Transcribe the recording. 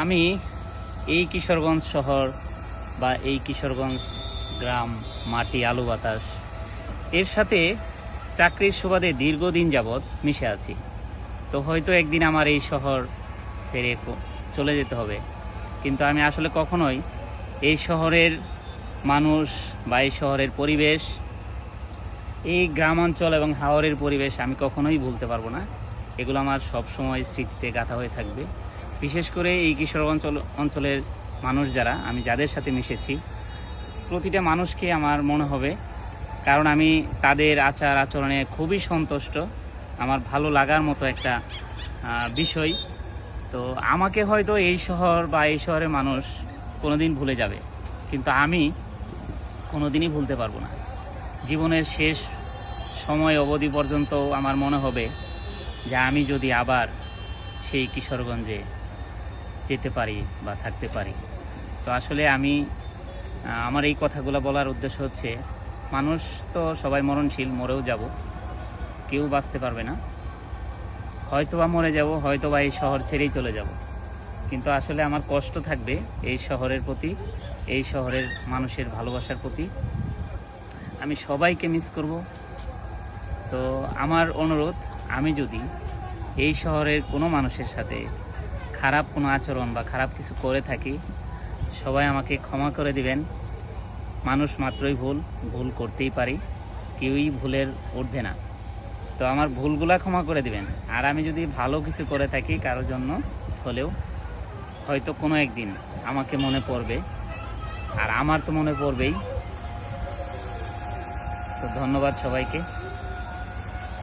আমি এই কিশোরগঞ্জ শহর বা এই কিশোরগঞ্জ গ্রাম, মাটি, আলো বাতাস এর সাথে চাকরির সুবাদে দীর্ঘদিন যাবৎ মিশে আছি। তো হয়তো একদিন আমার এই শহর ছেড়ে চলে যেতে হবে, কিন্তু আমি আসলে কখনোই এই শহরের মানুষ বা এই শহরের পরিবেশ, এই গ্রামাঞ্চল এবং হাওরের পরিবেশ আমি কখনোই ভুলতে পারবো না। এগুলো আমার সব সময় স্মৃতিতে গাঁথা হয়ে থাকবে। বিশেষ করে এই কিশোরগঞ্জ অঞ্চলের মানুষ যারা, আমি যাদের সাথে মিশেছি, প্রতিটা মানুষকে আমার মনে হবে, কারণ আমি তাদের আচার আচরণে খুবই সন্তুষ্ট। আমার ভালো লাগার মতো একটা বিষয়। তো আমাকে হয়তো এই শহর বা এই শহরের মানুষ কোনোদিন ভুলে যাবে, কিন্তু আমি কোনোদিনই ভুলতে পারবো না। জীবনের শেষ সময় অবধি পর্যন্ত আমার মনে হবে যে আমি যদি আবার সেই কিশোরগঞ্জে যেতে পারি বা থাকতে পারি। তো আসলে আমি আমার এই কথাগুলো বলার উদ্দেশ্য হচ্ছে, মানুষ তো সবাই মরণশীল, মরেও যাব, কেউ বাঁচতে পারবে না। হয়তোবা মরে যাব, হয়তোবা এই শহর ছেড়েই চলে যাব, কিন্তু আসলে আমার কষ্ট থাকবে এই শহরের প্রতি, এই শহরের মানুষের ভালোবাসার প্রতি। আমি সবাইকে মিস করব। তো আমার অনুরোধ, আমি যদি এই শহরের কোনো মানুষের সাথে খারাপ কোনো আচরণ বা খারাপ কিছু করে থাকি, সবাই আমাকে ক্ষমা করে দিবেন। মানুষ মাত্রই ভুল করতেই পারি, কেউই ভুলের ঊর্ধ্বে না। তো আমার ভুলগুলা ক্ষমা করে দিবেন। আর আমি যদি ভালো কিছু করে থাকি কারোর জন্য হলেও, হয়তো কোনো একদিন আমাকে মনে পড়বে, আর আমার তো মনে পড়বেই। তো ধন্যবাদ সবাইকে।